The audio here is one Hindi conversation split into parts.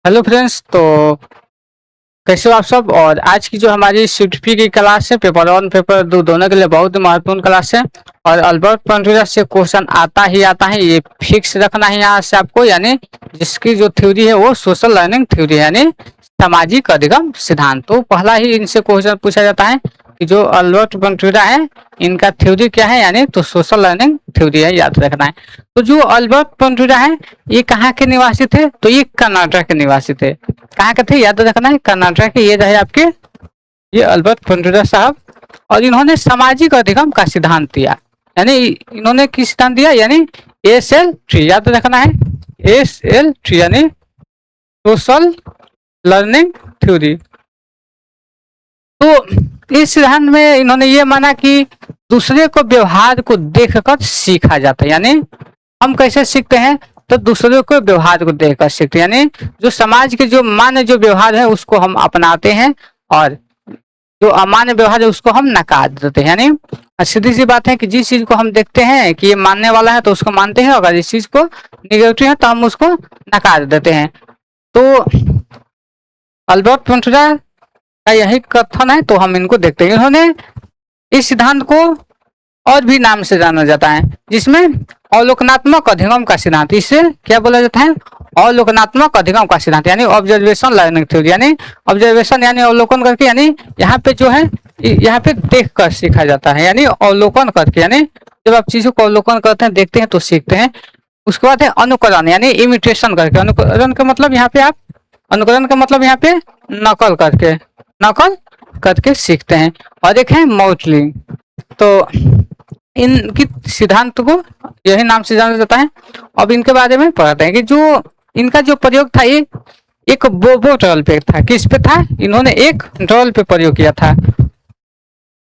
Hello friends. तो कैसे हो आप सब। और आज की जो हमारी सीटीपी की क्लास है, पेपर 1 पेपर 2 दोनों के लिए बहुत ही महत्वपूर्ण क्लास है। और अल्बर्ट पंटूरा से क्वेश्चन आता है, ये फिक्स रखना है यहाँ से आपको। यानी जिसकी जो थ्योरी है वो सोशल लर्निंग थ्योरी है, यानी सामाजिक अधिगम सिद्धांत। तो पहला ही इनसे क्वेश्चन पूछा जाता है कि जो अल्बर्ट पंटूरा है इनका थ्योरी क्या है, यानी तो सोशल लर्निंग थ्योरी है, याद रखना है। तो जो अल्बर्ट पंटूरा है ये कहाँ के निवासी थे, तो ये कर्नाटक के निवासी थे। कहाँ के थे, याद रखना है, कर्नाटक के। ये रहे आपके ये अल्बर्ट पंटूरा साहब। और इन्होंने सामाजिक अधिगम का सिद्धांत दिया, यानी इन्होंने किस सिद्धांत दिया, यानी SL3, याद रखना है, SL3 यानी सोशल लर्निंग थ्योरी। तो इस सिद्धांत में इन्होंने ये माना कि दूसरे को व्यवहार को देखकर सीखा जाता है। यानी हम कैसे सीखते हैं, तो दूसरे को व्यवहार को देखकर सीखते हैं। यानी जो समाज के जो मान्य जो व्यवहार है उसको हम अपनाते हैं, और जो अमान्य व्यवहार है उसको हम नकार देते हैं। यानी सीधी सी बात है कि जिस चीज को हम देखते हैं कि ये मानने वाला है तो उसको मानते हैं, अगर इस चीज को निगेटिव है तो हम उसको नकार देते हैं। तो अल्बर्ट पंटूरा का यही कथन है, तो हम इनको देखते हैं। इन्होंने इस सिद्धांत को और भी नाम से जाना जाता है, जिसमें अवलोकनात्मक अधिगम का सिद्धांत, इसे क्या बोला जाता है, अवलोकनात्मक अधिगम का सिद्धांत, यानी ऑब्जर्वेशन लर्निंग थ्योरी। यानी ऑब्जर्वेशन यानी अवलोकन करके, यानी यहाँ पे जो है यहाँ पे देख कर सीखा जाता है, यानी अवलोकन करके। यानी जब आप चीजों को अवलोकन करते हैं, देखते हैं तो सीखते हैं। उसके बाद है अनुकरण, यानी इमिटेशन करके। अनुकरण का मतलब यहाँ पे आप अनुकरण का मतलब यहाँ पे नकल करके सीखते हैं। और एक है मॉडलिंग। तो इनकी सिद्धांत को यही नाम से जाना जाता है। अब इनके बारे में पढ़ते हैं कि जो इनका जो प्रयोग था ये एक बोबो ड्रॉल पे था। किस पे था, इन्होंने एक ड्रॉल पे प्रयोग किया था।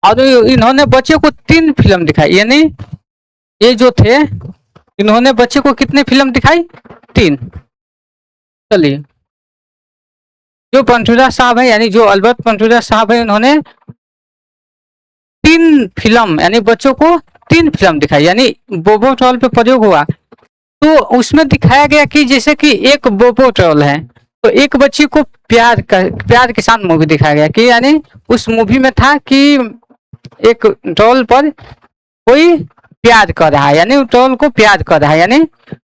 और इन्होंने बच्चे को 3 फिल्म दिखाई, यानी ये जो थे इन्होंने बच्चे को कितने फिल्म दिखाई, 3। चलिए, जो पंटूरा साहब है, यानी जो अल्बर्ट पंटूरा साहब है, इन्होंने 3 फिल्म यानी बच्चों को 3 फिल्म दिखाई, यानी बोबो ट्रॉल पे प्रयोग हुआ। तो उसमें दिखाया गया कि जैसे कि एक बोबो ट्रॉल है, तो एक बच्ची को प्यार के साथ मूवी दिखाया गया कि, यानी उस मूवी में था कि एक ट्रॉल पर कोई प्यार कर रहा है, यानी ट्रॉल को प्यार कर रहा है। यानी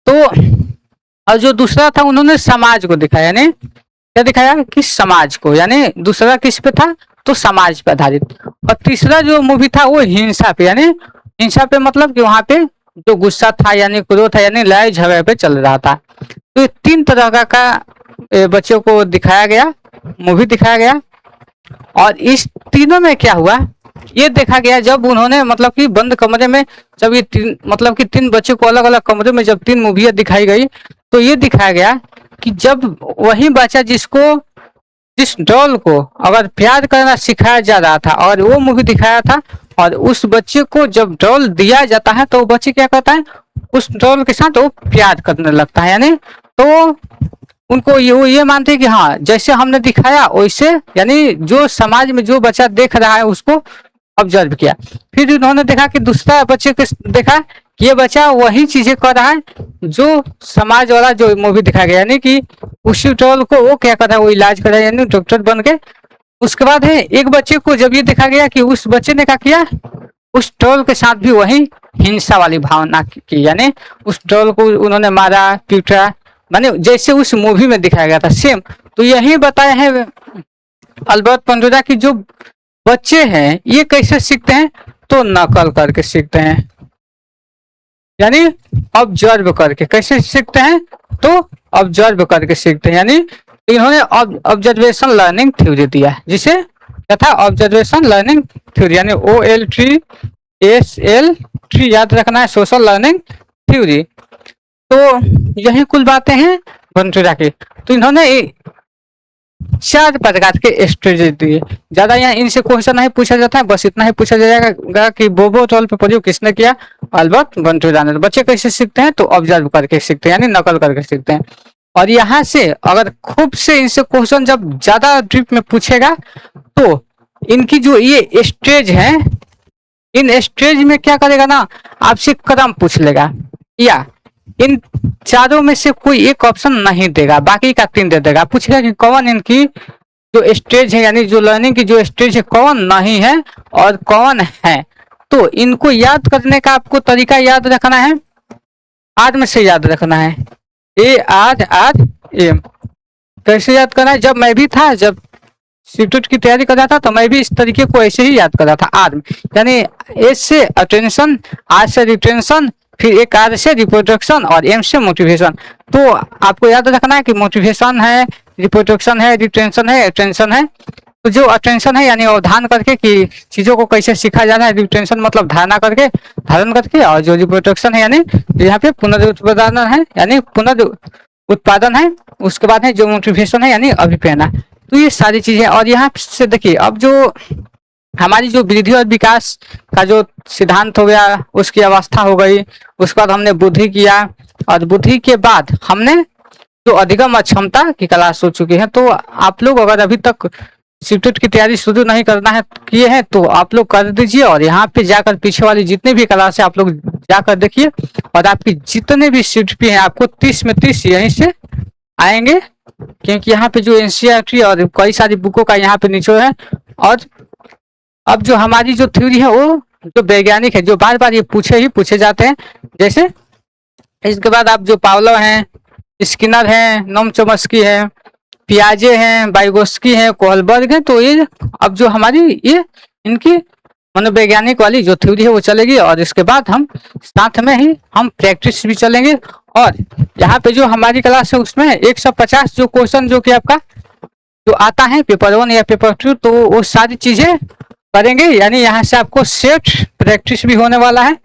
तो और जो दूसरा था उन्होंने समाज को दिखाया, यानी क्या दिखाया कि समाज को, यानी दूसरा किस पे था, तो समाज पे आधारित। और तीसरा जो मूवी था वो हिंसा पे, यानी हिंसा पे मतलब कि वहां पे जो गुस्सा था यानी क्रोध था, यानी लड़ाई झगड़े पे चल रहा था। तो 3 तरह का बच्चों को दिखाया गया, मूवी दिखाया गया। और इस तीनों में क्या हुआ ये देखा गया, जब उन्होंने मतलब कि बंद कमरे में, जब ये 3 बच्चों को अलग अलग कमरे में जब 3 मूवियां दिखाई गई, तो ये दिखाया गया कि जब वही बच्चा जिस डॉल को अगर प्यार करना सिखाया जा रहा था और वो मूवी दिखाया था, और उस बच्चे को जब डॉल दिया जाता है तो वो बच्चे क्या करता है, उस डॉल के साथ वो प्यार करने लगता है। यानी तो उनको ये मानते हैं कि हाँ जैसे हमने दिखाया वैसे, यानी जो समाज में जो बच्चा देख रहा है उसको ऑब्जर्व किया। फिर उन्होंने देखा कि दूसरा बच्चे को देखा कि ये बच्चा वही चीजें कर रहा है जो समाज वाला जो मूवी दिखाया गया, यानी कि उसी ट्रोल को वो क्या कर रहा है, वो इलाज कर रहा है, यानी डॉक्टर बन के। उसके बाद है एक बच्चे को जब ये देखा गया कि उस बच्चे ने क्या किया, उस ट्रोल के साथ भी वही हिंसा वाली भावना की, यानी उस ट्रोल को उन्होंने मारा पीटा, माने जैसे उस मूवी में दिखाया गया था सेम। तो यही बताया है अल्बर्ट पंटूरा की जो बच्चे हैं ये कैसे सीखते हैं, तो नकल करके सीखते हैं, यानी ऑब्जर्व करके। कैसे सीखते हैं, तो ऑब्जर्व करके सीखते हैं। यानी इन्होंने ऑब्जर्वेशन लर्निंग थ्योरी दिया है, जिसे क्या था, ऑब्जर्वेशन लर्निंग थ्योरी, यानी OL3 SL3 याद रखना है, सोशल लर्निंग थ्योरी। तो यही कुल बातें हैं पंटूरा की। तो इन्होंने 4 प्रकार के स्ट्रेटजी दिए। ज्यादा यहाँ इनसे क्वेश्चन नहीं पूछा जाता है, बस इतना ही पूछा जाएगा कि बोबो ट्रॉल पे प्रयोग किसने किया, अल्बर्ट पंटूरा ने। बच्चे कैसे सीखते हैं, तो ऑब्जर्व करके सीखते हैं, यानी नकल करके सीखते हैं। और यहाँ से अगर खूब से इनसे क्वेश्चन जब ज्यादा डीप में पूछेगा, तो इनकी जो ये स्टेज है, इन स्टेज में क्या करेगा ना, आपसे कदम पूछ लेगा, या इन चारों में से कोई एक ऑप्शन नहीं देगा, बाकी का 3 दे देगा। पूछेगा कि कौन इनकी जो स्टेज है यानी जो लर्निंग की जो स्टेज है कौन नहीं है और कौन है। तो इनको याद करने का आपको तरीका याद रखना है, आर में से याद रखना है, ARRAM। कैसे याद करना है, जब मैं भी था, जब सीटेट की तैयारी कर रहा था तो मैं भी इस तरीके को ऐसे ही याद कर रहा था। आर यानी एस से अटेंशन, आर से रिटेंशन, फिर एक आर से रिप्रोडक्शन और एम से मोटिवेशन। तो आपको याद रखना है कि मोटिवेशन है, रिप्रोडक्शन है, रिटेंशन है, अटेंशन है। तो जो अटेंशन है यानी अवधान करके कि चीजों को कैसे सीखा जाना है, रिटेंशन मतलब धारणा करके, धारण करके, और जो रिप्रोडक्शन है यानी यहाँ पे पुनरुत्पादन है यानी पुनरुत्पादन है। उसके बाद है जो मोटिवेशन है यानी अभिप्रेरणा। तो ये सारी चीजें, और यहाँ से देखिए अब जो हमारी जो वृद्धि और विकास का जो सिद्धांत हो गया, उसकी अवस्था हो गई, उसके बाद हमने बुद्धि किया, और बुद्धि के बाद हमने जो अधिगम अक्षमता की क्लास हो चुकी है। तो आप लोग अगर अभी तक सीटेट की तैयारी शुरू नहीं करना है किए हैं तो आप लोग कर दीजिए, और यहाँ पे जाकर पीछे वाली जितने भी क्लास है आप लोग जाकर देखिए, और आपकी जितने भी सीट पे हैं आपको 30 में 30 यहीं से आएंगे, क्योंकि यहाँ पे जो एनसीईआरटी और कई सारी बुकों का यहाँ पे निचोड़ है। और अब जो हमारी जो थ्योरी है वो जो वैज्ञानिक है, जो बार बार ये पूछे जाते हैं, जैसे इसके बाद आप जो पावलो हैं, स्किनर हैं, नोम चोम्स्की है, पियाजे हैं, वाइगोस्की हैं, कोहलबर्ग हैं। तो ये अब जो हमारी ये इनकी मनोवैज्ञानिक वाली जो थ्योरी है वो चलेगी, और इसके बाद हम साथ में ही हम प्रैक्टिस भी चलेंगे। और यहाँ पे जो हमारी क्लास है उसमें 150 जो क्वेश्चन जो कि आपका जो आता है पेपर 1 या पेपर 2, तो वो सारी चीजें करेंगे, यानी यहाँ से आपको सेट प्रैक्टिस भी होने वाला है।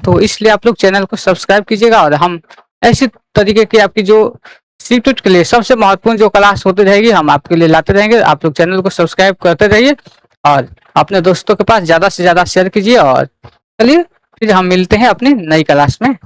तो इसलिए आप लोग चैनल को सब्सक्राइब कीजिएगा, और हम ऐसी तरीके की आपकी जो सीटेट के लिए सबसे महत्वपूर्ण जो क्लास होती रहेगी हम आपके लिए लाते रहेंगे। आप लोग चैनल को सब्सक्राइब करते रहिए और अपने दोस्तों के पास ज्यादा से ज्यादा शेयर कीजिए। और चलिए फिर हम मिलते हैं अपनी नई क्लास में।